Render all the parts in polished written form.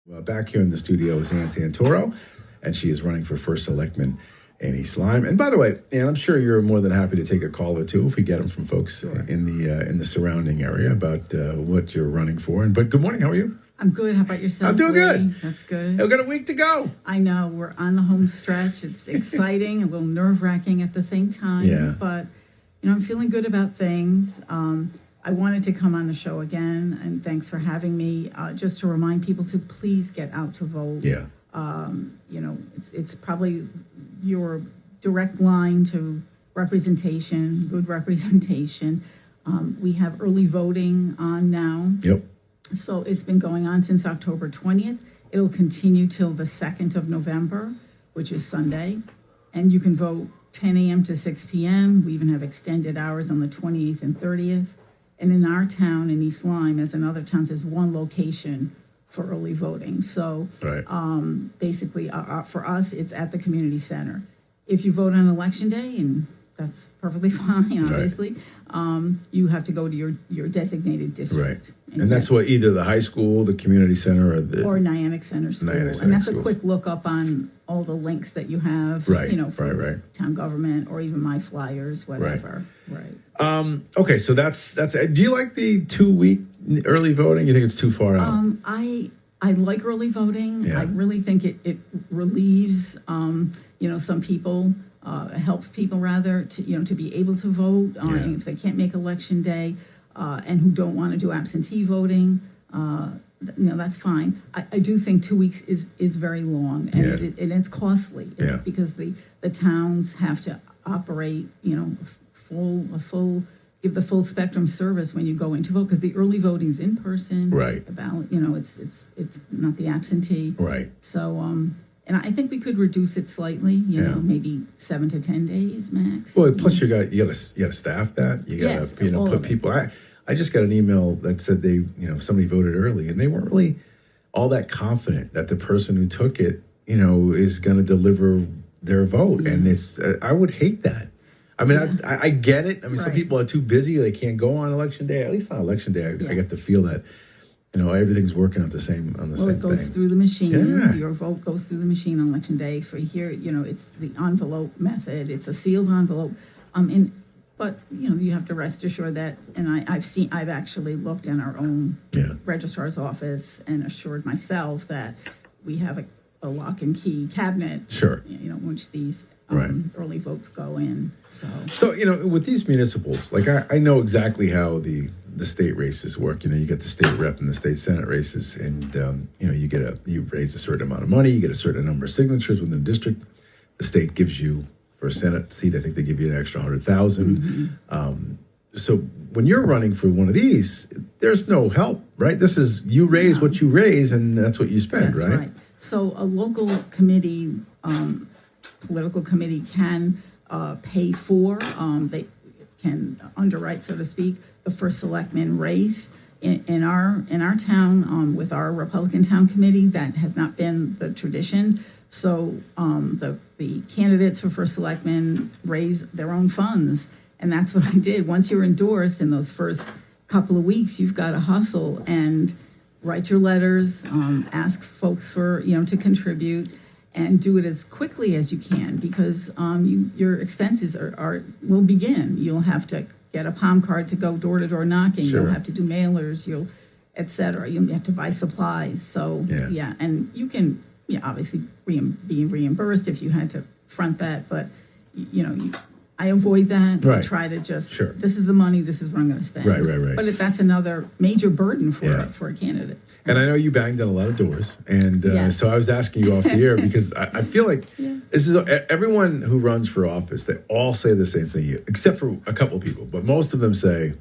Back here in the studio is Ann Santoro, and she is running for first selectman in East Lyme. And by the way, Ann, I'm sure you're more than happy to take a call or two if we get them from folks in the surrounding area about what you're running for. But good morning. How are you? I'm good. How about yourself? I'm doing good. That's good. We've got a week to go. I know. We're on the home stretch. It's exciting, a little nerve-wracking at the same time. Yeah. But, I'm feeling good about things. I wanted to come on the show again, and thanks for having me. Just to remind people to please get out to vote. Yeah. It's probably your direct line to representation, good representation. We have early voting on now. Yep. So it's been going on since October 20th. It'll continue till the 2nd of November, which is Sunday. And you can vote 10 a.m. to 6 p.m. We even have extended hours on the 28th and 30th. And in our town, in East Lyme, as in other towns, there's one location for early voting. So basically, for us, it's at the community center. If you vote on election day, and that's perfectly fine, obviously, you have to go to your designated district. Right. And that's what either the high school, the community center, or Nyack Center School. And that's a quick look up on all the links that you have, for town government or even my flyers, whatever. Right. Okay, so that's do you like the 2-week early voting? You think it's too far out? I like early voting. Yeah. I really think it relieves some people. Helps people rather to be able to vote if they can't make election day and who don't want to do absentee voting. That's fine. I do think 2 weeks is very long, and it's costly because the towns have to operate give the full spectrum service when you go in to vote, because the early voting is in person. Right. The ballot, it's not the absentee. Right. So and I think we could reduce it slightly, maybe 7 to 10 days max. Well, plus you got to staff that. You got to put people. I just got an email that said somebody voted early, and they weren't really all that confident that the person who took it is going to deliver their vote, and it's I would hate that. I mean, I get it. I mean, some people are too busy; they can't go on election day. At least on election day, I get to feel that. Everything's working on the same thing. It goes through the machine. Yeah. Your vote goes through the machine on election day. For here, it's the envelope method. It's a sealed envelope. But you have to rest assured that, and I've actually looked in our own registrar's office and assured myself that we have a lock and key cabinet. Sure. Which these early votes go in. So with these municipals, like I know exactly how the state races work. You get the state rep and the state senate races, and you raise a certain amount of money, you get a certain number of signatures within the district. The state gives you, for a senate seat, I think they give you an extra 100,000. So when you're running for one of these, there's no help, right? This is you raise what you raise, and that's what you spend, that's right? So a local committee, political committee can pay for. They can underwrite, so to speak, the first selectman race in our town with our Republican town committee. That has not been the tradition. So the candidates for first selectman raise their own funds, and that's what I did. Once you're endorsed in those first couple of weeks, you've got to hustle and write your letters, ask folks for to contribute, and do it as quickly as you can, because your expenses will begin. You'll have to get a palm card to go door to door knocking. Sure. You'll have to do mailers. Et cetera. You'll have to buy supplies. So and you can obviously be reimbursed if you had to front that, but I avoid that. Right. I try to just this is the money. This is what I'm going to spend. Right. But that's another major burden for a candidate. And I know you banged on a lot of doors, and so I was asking you off the air because I feel like this is everyone who runs for office. They all say the same thing, except for a couple of people. But most of them say,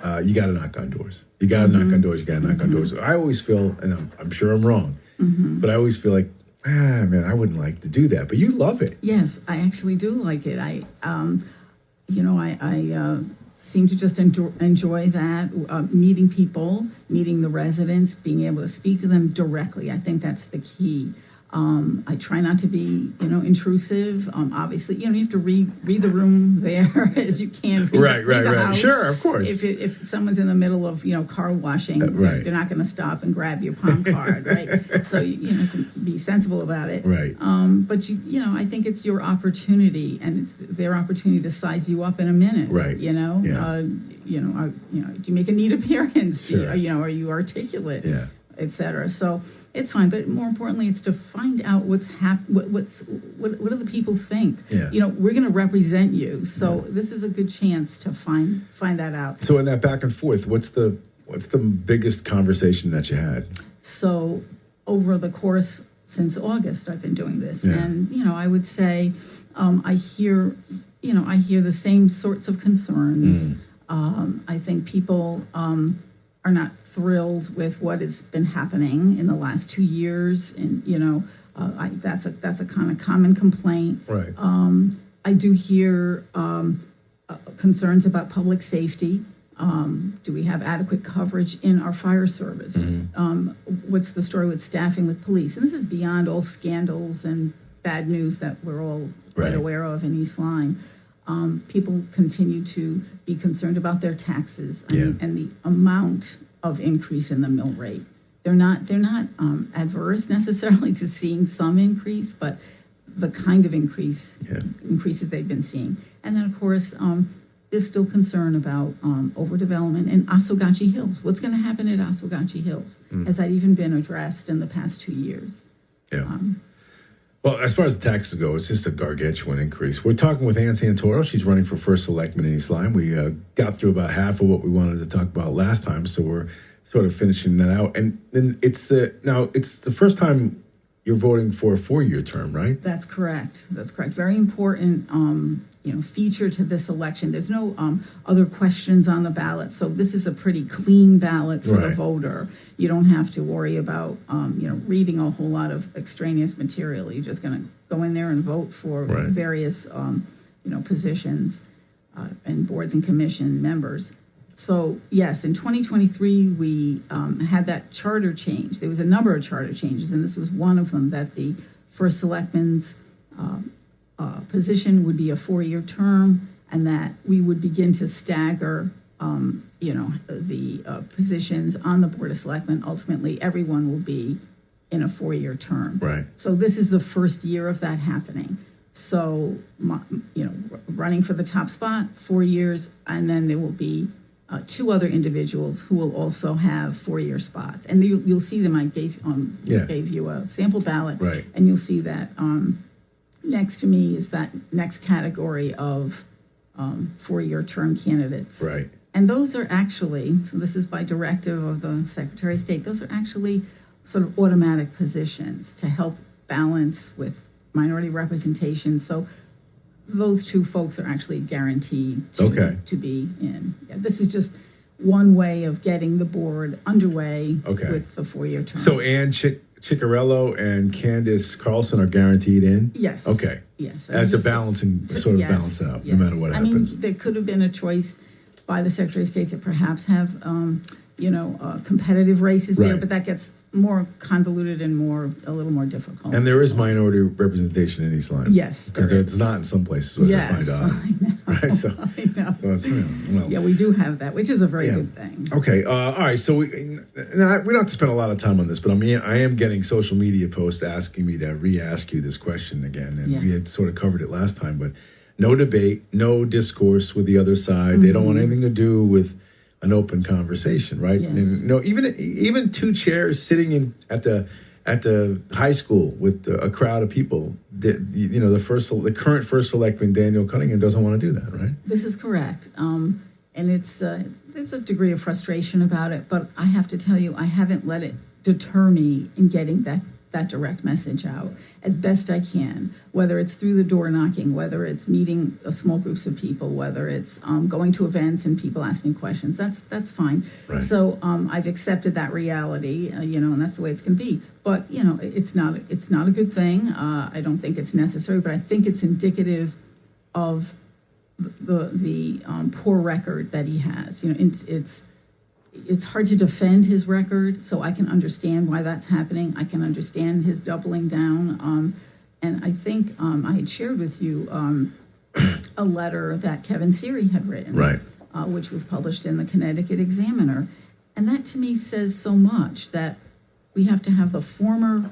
"You got to knock on doors. You got to knock on doors. You got to knock on doors." I always feel, and I'm sure I'm wrong, but I always feel like, man, I wouldn't like to do that. But you love it. Yes, I actually do like it. I seem to just enjoy that, meeting people, meeting the residents, being able to speak to them directly. I think that's the key. I try not to be, intrusive. Obviously, you have to read the room there as you can. Read the house. Sure, of course. If someone's in the middle of, car washing, they're not going to stop and grab your palm card, right? So, to be sensible about it. Right. But I think it's your opportunity, and it's their opportunity to size you up in a minute. Right. Do you make a neat appearance? Sure. Are you articulate? Yeah. Etc. So it's fine, but more importantly, it's to find out what do the people think. Yeah. We're going to represent you, so this is a good chance to find that out. So in that back and forth, what's the biggest conversation that you had? So over the course since August, I've been doing this, Yeah. and I would say I hear the same sorts of concerns. I think people are not thrilled with what has been happening in the last 2 years, and that's a kind of common complaint. Right. I do hear concerns about public safety. Do we have adequate coverage in our fire service? What's the story with staffing with police? And this is beyond all scandals and bad news that we're all quite aware of in East Lyme. People continue to be concerned about their taxes and the amount of increase in the mill rate. They're not adverse necessarily to seeing some increase, but the kind of increases they've been seeing. And then, of course, there's still concern about overdevelopment in Oswegatchie Hills. What's going to happen at Oswegatchie Hills? Has that even been addressed in the past 2 years? Yeah. Well, as far as the taxes go, it's just a gargantuan increase. We're talking with Ann Santoro. She's running for first selectman in East Lyme. We got through about half of what we wanted to talk about last time, so we're sort of finishing that out. And then it's the first time you're voting for a 4-year term, right? That's correct. Very important, feature to this election. There's no other questions on the ballot, so this is a pretty clean ballot for the voter. You don't have to worry about, reading a whole lot of extraneous material. You're just going to go in there and vote for various, positions and boards and commission members. So, yes, in 2023, we had that charter change. There was a number of charter changes, and this was one of them, that the first selectman's position would be a 4-year term, and that we would begin to stagger, the positions on the Board of Selectmen. Ultimately, everyone will be in a 4-year term. Right. So this is the first year of that happening. So, running for the top spot, 4 years, and then there will be 2 other individuals who will also have 4-year spots, and you'll see them. I gave you a sample ballot, and you'll see that next to me is that next category of 4-year term candidates. Right. And those are actually, so this is by directive of the Secretary of State, those are actually sort of automatic positions to help balance with minority representation. So those 2 folks are actually guaranteed to be in. Yeah, this is just one way of getting the board underway with the 4-year terms. So Ann Ciccarello and Candace Carlson are guaranteed in? Yes. Okay. Yes. As a balancing, sort of balance out, no matter what happens. I mean, there could have been a choice by the Secretary of State to perhaps have, competitive races there, but that gets more convoluted and a little more difficult. And there is minority representation in East Lyme. Yes, because it's not in some places where they find out. I know. Right. So, I know. Yeah, we do have that, which is a very good thing. Okay. All right. So we don't have to spend a lot of time on this, but I am getting social media posts asking me to re-ask you this question again, and we had sort of covered it last time. But no debate, no discourse with the other side. They don't want anything to do with an open conversation, right? Yes. And, even 2 chairs sitting at the high school with a crowd of people. The current first selectman Daniel Cunningham doesn't want to do that, right? This is correct, and there's a degree of frustration about it. But I have to tell you, I haven't let it deter me in getting that direct message out as best I can, whether it's through the door knocking, whether it's meeting small groups of people, whether it's going to events and people asking questions. That's fine. Right. So I've accepted that reality, and that's the way it's going to be. But it's not a good thing. I don't think it's necessary, but I think it's indicative of the poor record that he has. It's it's hard to defend his record, so I can understand why that's happening. I can understand his doubling down. And I think I had shared with you a letter that Kevin Seary had written, Right. Which was published in the Connecticut Examiner. And that to me says so much, that we have to have the former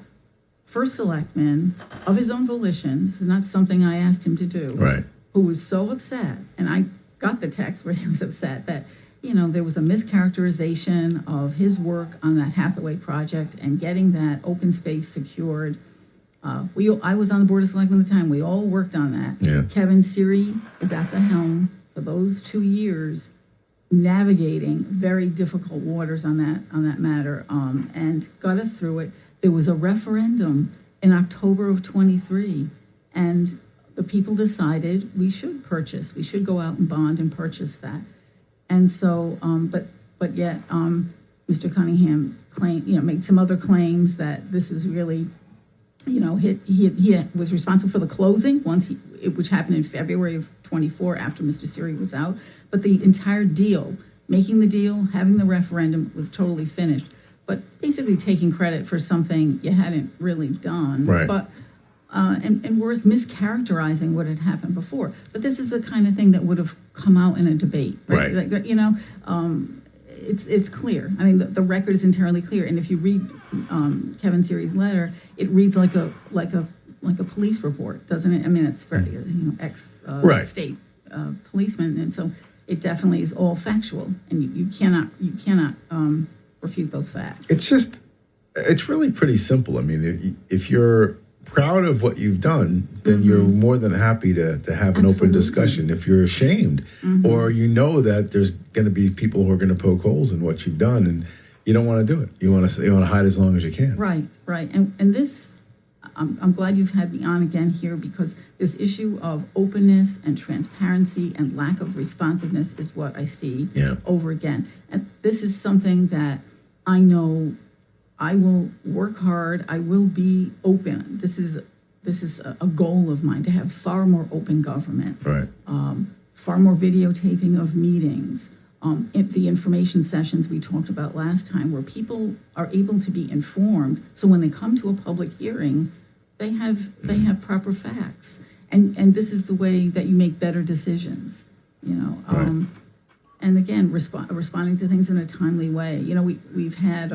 first selectman of his own volition, this is not something I asked him to do, Right. who was so upset, and I got the text where he was upset that, there was a mischaracterization of his work on that Hathaway project and getting that open space secured. I was on the Board of Selectmen at the time. We all worked on that. Yeah. Kevin Seary was at the helm for those 2 years, navigating very difficult waters on that matter, and got us through it. There was a referendum in October of 23, and the people decided we should go out and bond and purchase that. And so, but yet, Mr. Cunningham made some other claims that this was really, he was responsible for the closing which happened in February of 24 after Mr. Seary was out. But the entire deal, making the deal, having the referendum, was totally finished. But basically taking credit for something you hadn't really done. Right. But and worse, mischaracterizing what had happened before. But this is the kind of thing that would have come out in a debate, right? Right. It's clear. I mean, the record is entirely clear. And if you read Kevin Seary's letter, it reads like a police report, doesn't it? I mean, it's very ex Right. state policeman, and so it definitely is all factual, and you cannot refute those facts. It's really pretty simple. I mean, if you're proud of what you've done, then you're more than happy to have an Absolutely. open discussion. If you're ashamed, or that there's going to be people who are going to poke holes in what you've done, and you don't want to do it, you want to hide as long as you can. Right, and this, I'm glad you've had me on again here, because this issue of openness and transparency and lack of responsiveness is what I see over again. And this is something that I know I will work hard. I will be open. This is a goal of mine, to have far more open government, Right. Far more videotaping of meetings, the information sessions we talked about last time, where people are able to be informed. So when they come to a public hearing, they have proper facts, and this is the way that you make better decisions. Right. And again, responding to things in a timely way. We've had.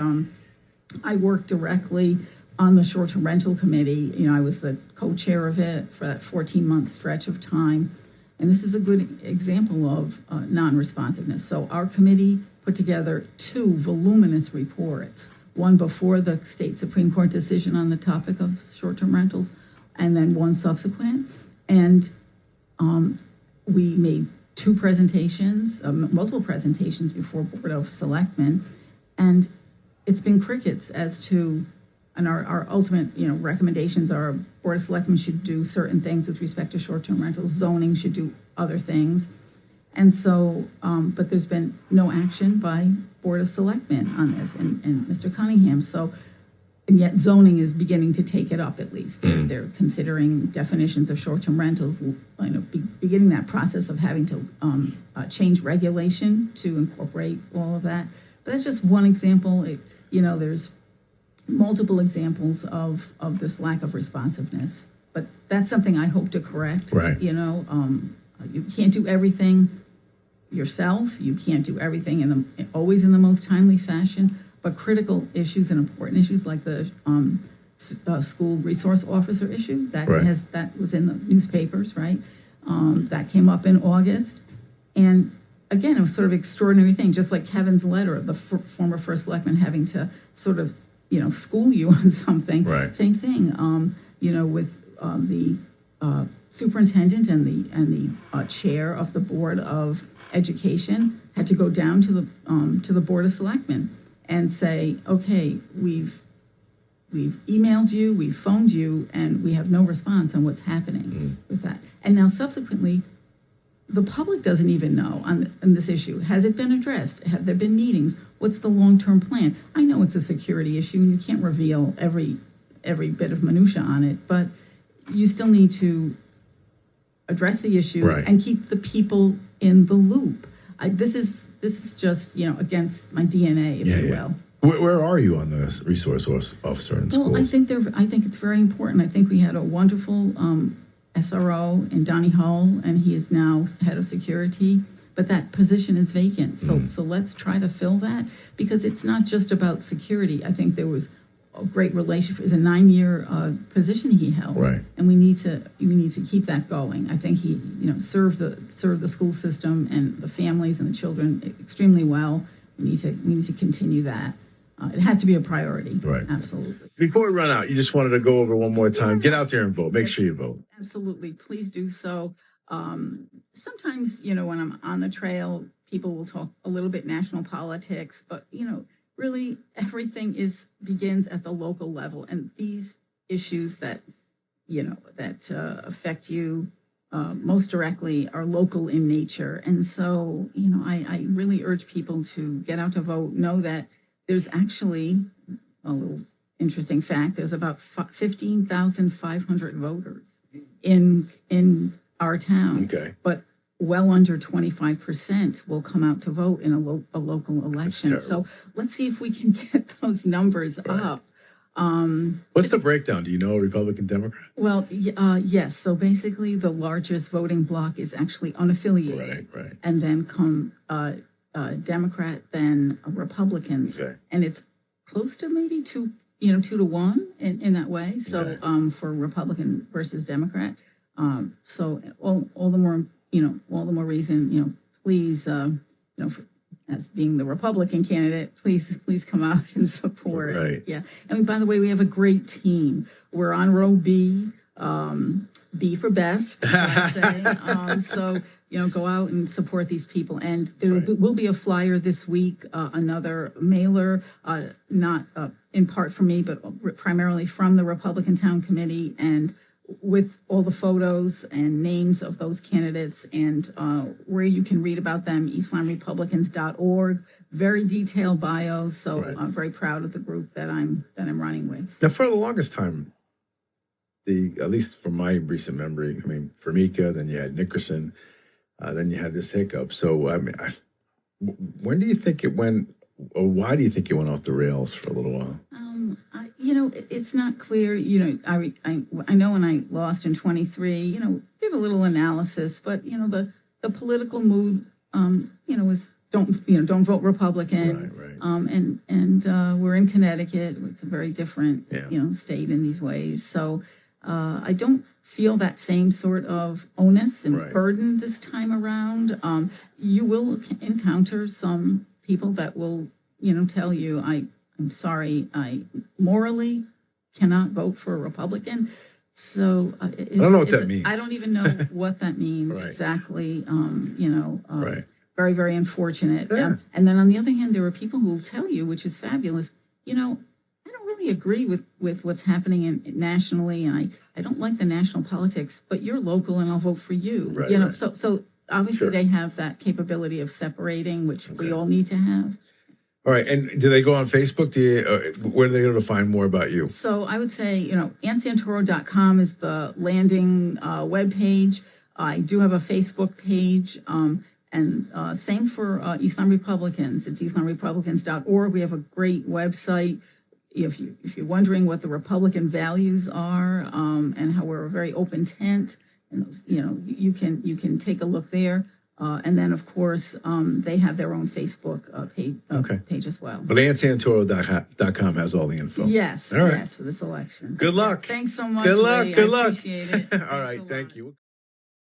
I worked directly on the short-term rental committee. I was the co-chair of it for that 14-month stretch of time. And this is a good example of non-responsiveness. So our committee put together 2 voluminous reports, one before the state Supreme Court decision on the topic of short-term rentals, and then one subsequent. And we made 2 presentations, multiple presentations before Board of Selectmen, and it's been crickets as to, and our ultimate, recommendations are Board of Selectmen should do certain things with respect to short-term rentals, zoning should do other things. And so, but there's been no action by Board of Selectmen on this and Mr. Cunningham. So, and yet zoning is beginning to take it up, at least. They're considering definitions of short-term rentals, beginning that process of having to change regulation to incorporate all of that. But that's just one example. There's multiple examples of this lack of responsiveness. But that's something I hope to correct. Right. You can't do everything yourself. You can't do everything always in the most timely fashion. But critical issues and important issues like the school resource officer issue, that was in the newspapers, right? That came up in August. And again, it was sort of extraordinary thing, just like Kevin's letter, the former first selectman having to sort of, school you on something. Right. Same thing, with the superintendent and the chair of the Board of Education had to go down to the Board of Selectmen and say, okay, we've emailed you, we've phoned you, and we have no response on what's happening with that. And now subsequently, the public doesn't even know on this issue. Has it been addressed? Have there been meetings? What's the long-term plan? I know it's a security issue, and you can't reveal every bit of minutia on it, but you still need to address the issue and keep the people in the loop. this is just, against my DNA, if you will. Where are you on the resource officer in schools? Well, I think it's very important. I think we had a wonderful SRO in Donnie Hull, and he is now head of security. But that position is vacant, so let's try to fill that, because it's not just about security. I think there was a great relationship. It's a 9-year position he held, right? And we need to keep that going. I think he served the school system and the families and the children extremely well. We need to continue that. It has to be a priority. Right. Absolutely. Before we run out, you just wanted to go over one more time. Get out there and vote. Make sure you vote. Absolutely. Please do so. Sometimes, when I'm on the trail, people will talk a little bit national politics, but, really everything begins at the local level. And these issues that affect you most directly are local in nature. And so, I really urge people to get out to vote, know that there's actually a little interesting fact. There's about 15,500 voters in our town. Okay. But well under 25% will come out to vote in a local election. So let's see if we can get those numbers up. What's the breakdown? Do you know, Republican, Democrat? Well, yes. So basically, the largest voting bloc is actually unaffiliated. Right. And then come Democrat, then Republicans. Okay. And it's close to maybe 2 to 1 in that way. So for Republican versus Democrat. So all the more reason, please, as being the Republican candidate, please come out and support. Right. Yeah. And by the way, we have a great team. We're on row B, B for best, as I say. So, go out and support these people. And there will be a flyer this week, another mailer, not in part from me, but primarily from the Republican Town Committee, and with all the photos and names of those candidates, and where you can read about them, eastlymerepublicans.org. Very detailed bios. So I'm very proud of the group that I'm running with. Now, for the longest time, at least from my recent memory, for Mika, then you had Nickerson, then you had this hiccup. So, when do you think it went, or why do you think it went off the rails for a little while? It's not clear. I know when I lost in 23, did a little analysis, but the political mood, was don't vote Republican. Right. And we're in Connecticut. It's a very different, state in these ways. So I don't feel that same sort of onus and burden this time around. You will encounter some people that will, tell you, I'm sorry, I morally cannot vote for a Republican. So I don't know what that means. I don't even know what that means exactly. Very, very unfortunate. Yeah. And then on the other hand, there are people who will tell you, which is fabulous, I don't really agree with what's happening nationally, and I don't like the national politics, but you're local and I'll vote for you. So obviously they have that capability of separating, which we all need to have. All right. And do they go on Facebook? Where do they go to find more about you? So I would say, AnnSantoro.com is the landing webpage. I do have a Facebook page. And same for East Lyme Republicans. It's eastlymerepublicans.org. We have a great website. If you're wondering what the Republican values are, and how we're a very open tent, and those, you can take a look there. And then, of course, they have their own Facebook page as well. But AnnSantoro.com has all the info. Yes, all right. Yes, for this election. Good luck. Thanks so much. Good luck. Lee. Good luck. I appreciate it. All right. Thank you.